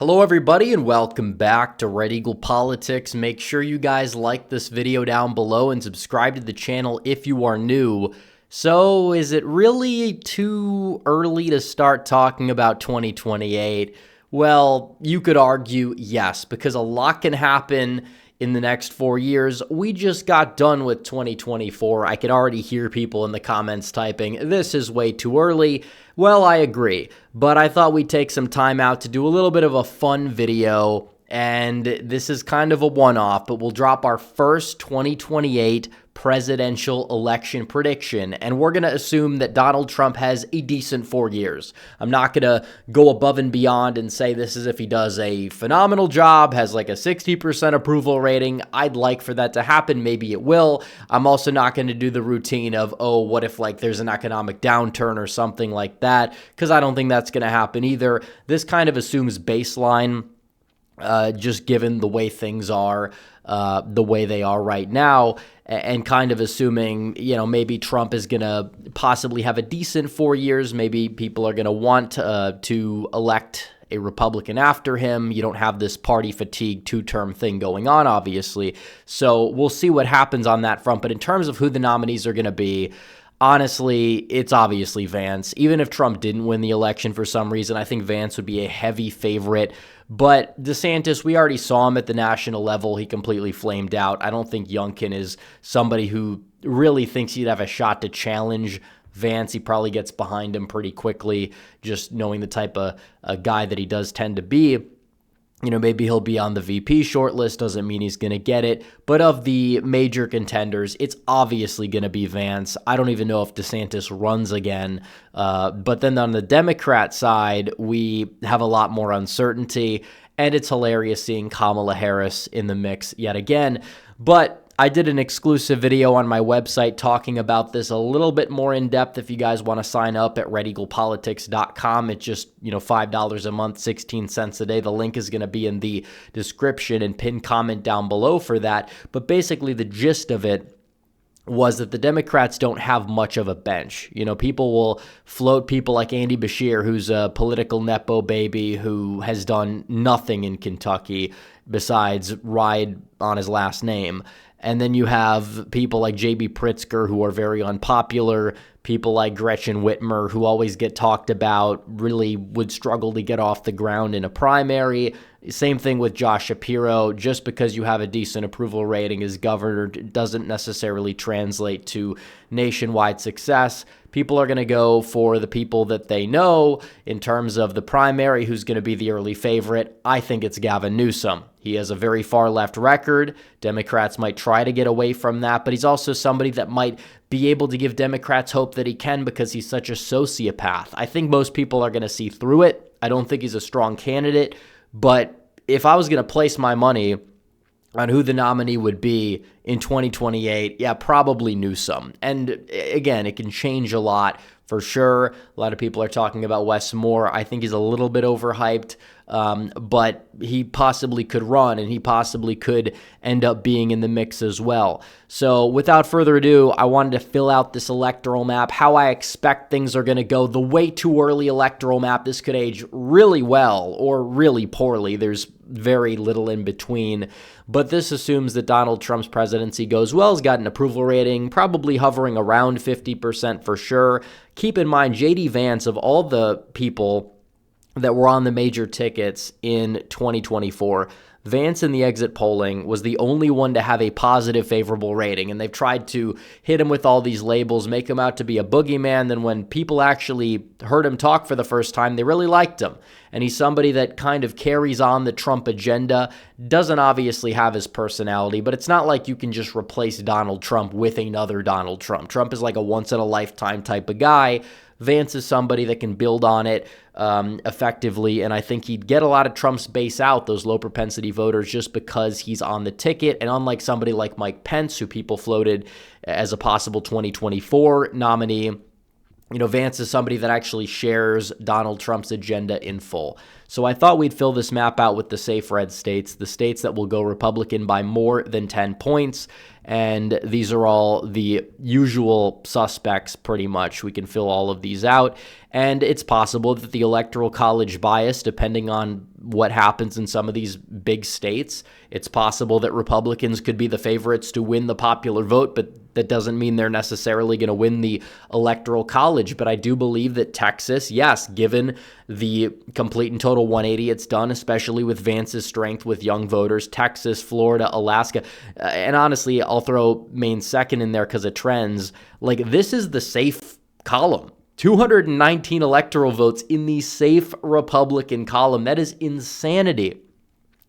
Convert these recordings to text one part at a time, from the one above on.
Hello everybody and welcome back to Red Eagle Politics. Make sure you guys like this video down below and subscribe to the channel if you are new. So is it really too early to start talking about 2028? Well, you could argue yes, because a lot can happen in the next 4 years. We just got done with 2024. I can already hear people in the comments typing, "This is way too early." Well, I agree, but I thought we'd take some time out to do a little bit of a fun video, and this is kind of a one-off, but we'll drop our first 2028 presidential election prediction, and we're going to assume that Donald Trump has a decent 4 years. I'm not going to go above and beyond and say this is if he does a phenomenal job, has like a 60% approval rating. I'd like for that to happen. Maybe it will. I'm also not going to do the routine of, oh, what if like there's an economic downturn or something like that, because I don't think that's going to happen either. This kind of assumes baseline, just given the way things are, the way they are right now, and kind of assuming, maybe Trump is going to possibly have a decent 4 years. Maybe people are going to want to elect a Republican after him. You don't have this party fatigue two-term thing going on, obviously. So we'll see what happens on that front. But in terms of who the nominees are going to be, honestly, it's obviously Vance. Even if Trump didn't win the election for some reason, I think Vance would be a heavy favorite. But DeSantis, we already saw him at the national level. He completely flamed out. I don't think Youngkin is somebody who really thinks he'd have a shot to challenge Vance. He probably gets behind him pretty quickly, just knowing the type of guy that he does tend to be. Maybe he'll be on the VP shortlist, doesn't mean he's going to get it. But of the major contenders, it's obviously going to be Vance. I don't even know if DeSantis runs again. But then on the Democrat side, we have a lot more uncertainty. And it's hilarious seeing Kamala Harris in the mix yet again. But I did an exclusive video on my website talking about this a little bit more in depth. If you guys want to sign up at redeaglepolitics.com, it's just, $5 a month, 16 cents a day. The link is going to be in the description and pinned comment down below for that. But basically the gist of it was that the Democrats don't have much of a bench. People will float people like Andy Beshear, who's a political Nepo baby who has done nothing in Kentucky besides ride on his last name. And then you have people like J.B. Pritzker, who are very unpopular, people like Gretchen Whitmer, who always get talked about, really would struggle to get off the ground in a primary. Same thing with Josh Shapiro. Just because you have a decent approval rating as governor doesn't necessarily translate to nationwide success. People are going to go for the people that they know. In terms of the primary, who's going to be the early favorite? I think it's Gavin Newsom. He has a very far left record. Democrats might try to get away from that, but he's also somebody that might be able to give Democrats hope that he can because he's such a sociopath. I think most people are going to see through it. I don't think he's a strong candidate, but if I was going to place my money on who the nominee would be in 2028, yeah, probably Newsom. And again, it can change a lot for sure. A lot of people are talking about Wes Moore. I think he's a little bit overhyped, but he possibly could run, and he possibly could end up being in the mix as well. So without further ado, I wanted to fill out this electoral map, how I expect things are going to go. The way too early electoral map, this could age really well or really poorly. There's very little in between. But this assumes that Donald Trump's presidency goes well. He's got an approval rating, probably hovering around 50% for sure. Keep in mind, J.D. Vance, of all the people that were on the major tickets in 2024, Vance in the exit polling was the only one to have a positive favorable rating, and they've tried to hit him with all these labels, make him out to be a boogeyman. Then when people actually heard him talk for the first time, they really liked him. And he's somebody that kind of carries on the Trump agenda, doesn't obviously have his personality, but it's not like you can just replace Donald Trump with another Donald Trump. Trump is like a once-in-a-lifetime type of guy. Vance is somebody that can build on it effectively, and I think he'd get a lot of Trump's base out, those low-propensity voters, just because he's on the ticket. And unlike somebody like Mike Pence, who people floated as a possible 2024 nominee, Vance is somebody that actually shares Donald Trump's agenda in full. So I thought we'd fill this map out with the safe red states, the states that will go Republican by more than 10 points. And these are all the usual suspects, pretty much. We can fill all of these out. And it's possible that the Electoral College bias, depending on what happens in some of these big states. It's possible that Republicans could be the favorites to win the popular vote, but that doesn't mean they're necessarily going to win the Electoral College. But I do believe that Texas, yes, given the complete and total 180 it's done, especially with Vance's strength with young voters, Texas, Florida, Alaska, and honestly, I'll throw Maine second in there because of trends. Like, this is the safe column. 219 electoral votes in the safe Republican column. That is insanity.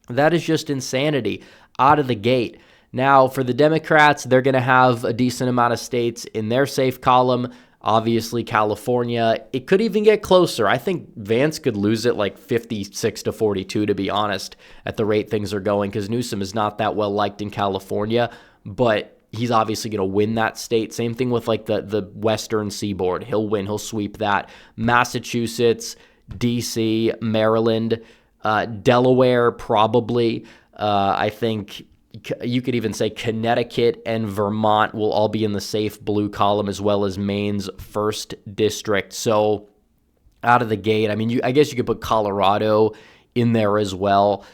That is just insanity out of the gate. Now, for the Democrats, they're going to have a decent amount of states in their safe column. Obviously, California, it could even get closer. I think Vance could lose it like 56-42, to be honest, at the rate things are going, because Newsom is not that well liked in California, but he's obviously going to win that state. Same thing with like the Western Seaboard. He'll win. He'll sweep that. Massachusetts, D.C., Maryland, Delaware, probably. I think you could even say Connecticut and Vermont will all be in the safe blue column, as well as Maine's 1st district. So out of the gate, I mean, I guess you could put Colorado in there as well.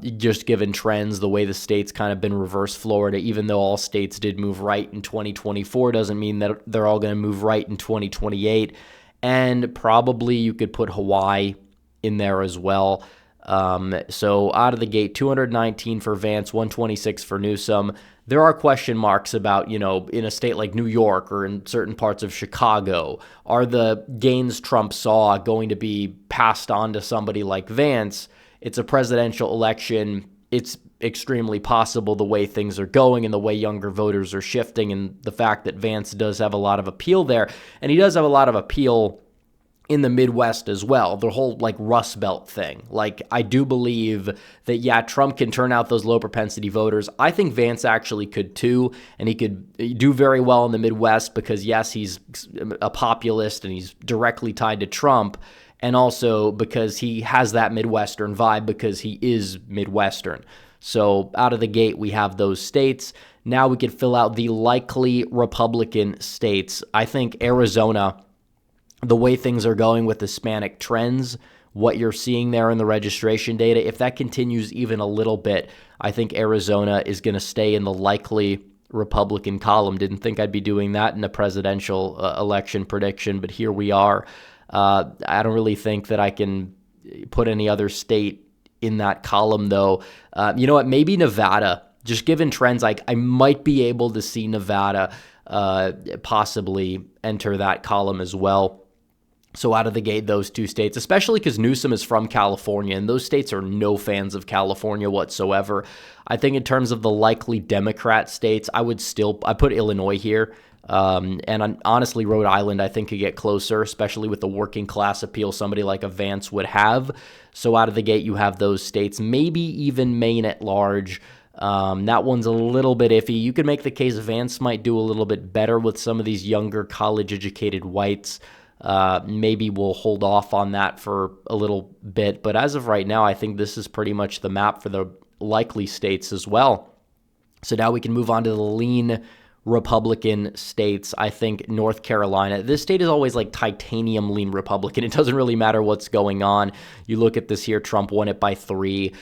Just given trends, the way the state's kind of been reverse Florida, even though all states did move right in 2024, doesn't mean that they're all going to move right in 2028. And probably you could put Hawaii in there as well. So out of the gate, 219 for Vance, 126 for Newsom. There are question marks about, in a state like New York or in certain parts of Chicago, are the gains Trump saw going to be passed on to somebody like Vance? It's a presidential election. It's extremely possible the way things are going and the way younger voters are shifting, and the fact that Vance does have a lot of appeal there. And he does have a lot of appeal in the Midwest as well, the whole like Rust Belt thing. Like, I do believe that, yeah, Trump can turn out those low propensity voters. I think Vance actually could too, and he could do very well in the Midwest because, yes, he's a populist and he's directly tied to Trump, and also because he has that Midwestern vibe because he is Midwestern. So out of the gate, we have those states. Now we could fill out the likely Republican states. I think Arizona, the way things are going with Hispanic trends, what you're seeing there in the registration data, if that continues even a little bit, I think Arizona is going to stay in the likely Republican column. Didn't think I'd be doing that in a presidential election prediction, but here we are. I don't really think that I can put any other state in that column, though. You know what? Maybe Nevada. Just given trends, I might be able to see Nevada possibly enter that column as well. So out of the gate, those two states, especially because Newsom is from California, and those states are no fans of California whatsoever. I think in terms of the likely Democrat states, I put Illinois here. And honestly, Rhode Island, I think, could get closer, especially with the working class appeal somebody like a Vance would have. So out of the gate, you have those states, maybe even Maine at large. That one's a little bit iffy. You could make the case Vance might do a little bit better with some of these younger college-educated whites. Maybe we'll hold off on that for a little bit. But as of right now, I think this is pretty much the map for the likely states as well. So now we can move on to the lean Republican states. I think North Carolina, this state is always like titanium lean Republican. It doesn't really matter what's going on. You look at this here, Trump won it by 3.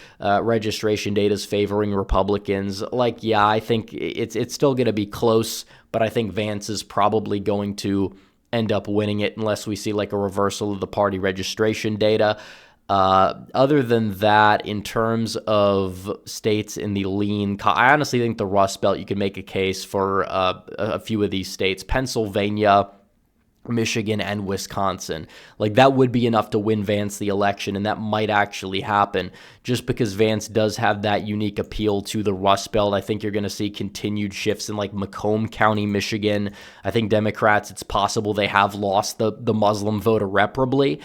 Registration data is favoring Republicans. Like, yeah, I think it's still going to be close, but I think Vance is probably going to end up winning it unless we see like a reversal of the party registration data. Other than that, in terms of states in the lean, I honestly think the Rust Belt, you can make a case for a few of these states. Pennsylvania, Michigan, and Wisconsin. Like, that would be enough to win Vance the election, and that might actually happen just because Vance does have that unique appeal to the Rust Belt. I think you're going to see continued shifts in like Macomb County, Michigan. I think Democrats, it's possible they have lost the Muslim vote irreparably.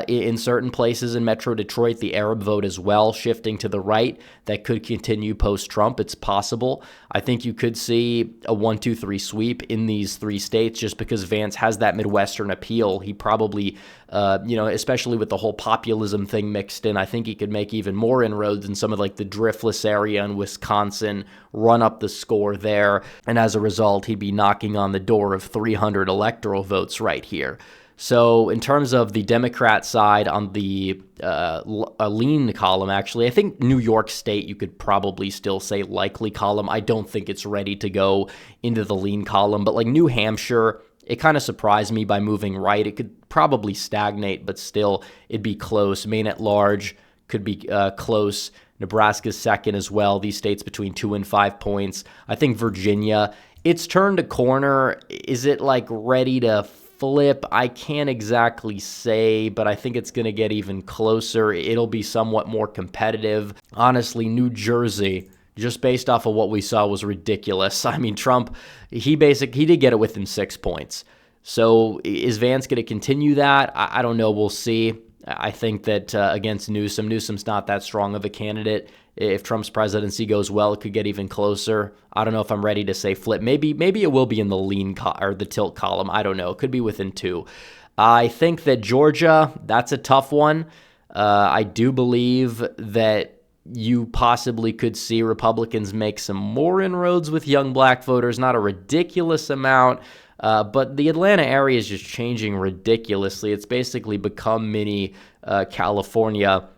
In certain places in Metro Detroit, the Arab vote as well, shifting to the right. That could continue post-Trump. It's possible. I think you could see a 1-2-3 sweep in these 3 states just because Vance has that Midwestern appeal. He probably, especially with the whole populism thing mixed in, I think he could make even more inroads in some of like the Driftless area in Wisconsin, run up the score there. And as a result, he'd be knocking on the door of 300 electoral votes right here. So in terms of the Democrat side on the lean column, actually, I think New York State, you could probably still say likely column. I don't think it's ready to go into the lean column, but like New Hampshire, it kind of surprised me by moving right. It could probably stagnate, but still it'd be close. Maine at large could be close. Nebraska's second as well. These states between 2 and 5 points. I think Virginia, it's turned a corner. Is it like ready to flip? I can't exactly say, but I think it's going to get even closer. It'll be somewhat more competitive. Honestly, New Jersey, just based off of what we saw, was ridiculous. I mean, Trump, he did get it within 6 points. So is Vance going to continue that? I don't know. We'll see. I think that against Newsom's not that strong of a candidate. If Trump's presidency goes well, it could get even closer. I don't know if I'm ready to say flip. Maybe it will be in the lean or the tilt column. I don't know. It could be within 2. I think that Georgia, that's a tough one. I do believe that you possibly could see Republicans make some more inroads with young black voters, not a ridiculous amount. But the Atlanta area is just changing ridiculously. It's basically become mini California.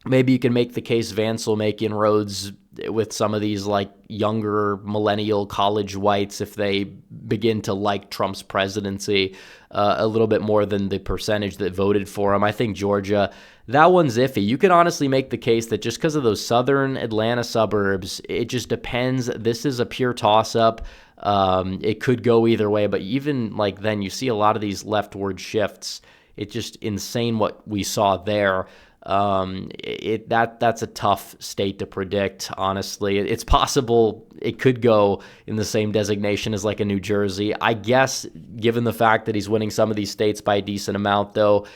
Maybe you can make the case Vance will make inroads with some of these like younger millennial college whites if they begin to like Trump's presidency a little bit more than the percentage that voted for him. I think Georgia, that one's iffy. You could honestly make the case that just because of those southern Atlanta suburbs, it just depends. This is a pure toss-up. It could go either way, but even like then you see a lot of these leftward shifts. It's just insane what we saw there. That's a tough state to predict, honestly. It's possible it could go in the same designation as like a New Jersey. I guess, given the fact that he's winning some of these states by a decent amount, though,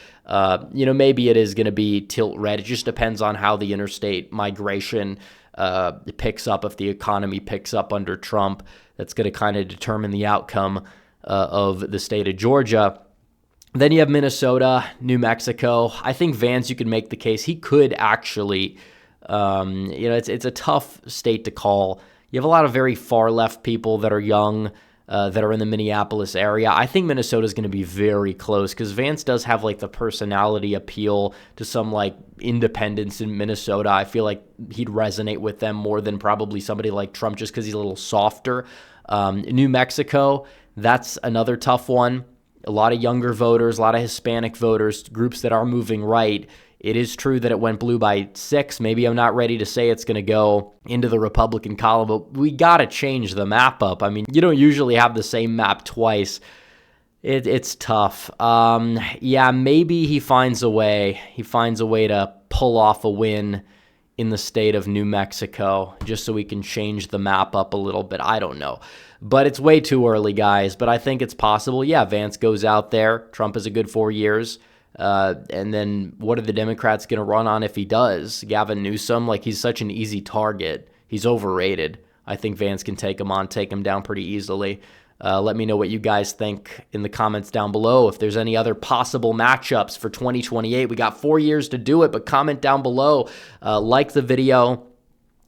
maybe it is going to be tilt red. It just depends on how the interstate migration picks up. If the economy picks up under Trump, that's going to kind of determine the outcome of the state of Georgia. Then you have Minnesota, New Mexico. I think Vance, you could make the case he could actually, it's a tough state to call. You have a lot of very far left people that are young, that are in the Minneapolis area. I think Minnesota is going to be very close because Vance does have like the personality appeal to some like independents in Minnesota. I feel like he'd resonate with them more than probably somebody like Trump just because he's a little softer. New Mexico, that's another tough one. A lot of younger voters, a lot of Hispanic voters, groups that are moving right. It is true that it went blue by 6. Maybe I'm not ready to say it's going to go into the Republican column, but we got to change the map up. I mean, you don't usually have the same map twice. It's tough. Maybe he finds a way. He finds a way to pull off a win in the state of New Mexico just so we can change the map up a little bit. I don't know. But it's way too early, guys. But I think it's possible. Yeah, Vance goes out there. Trump is a good 4 years. And then what are the Democrats going to run on if he does? Gavin Newsom, like he's such an easy target. He's overrated. I think Vance can take him down pretty easily. Let me know what you guys think in the comments down below. If there's any other possible matchups for 2028, we got 4 years to do it, but comment down below. Like the video.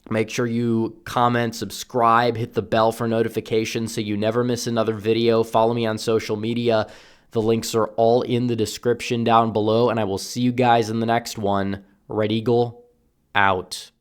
Make sure you comment, subscribe, hit the bell for notifications so you never miss another video. Follow me on social media. The links are all in the description down below, and I will see you guys in the next one. Red Eagle, out.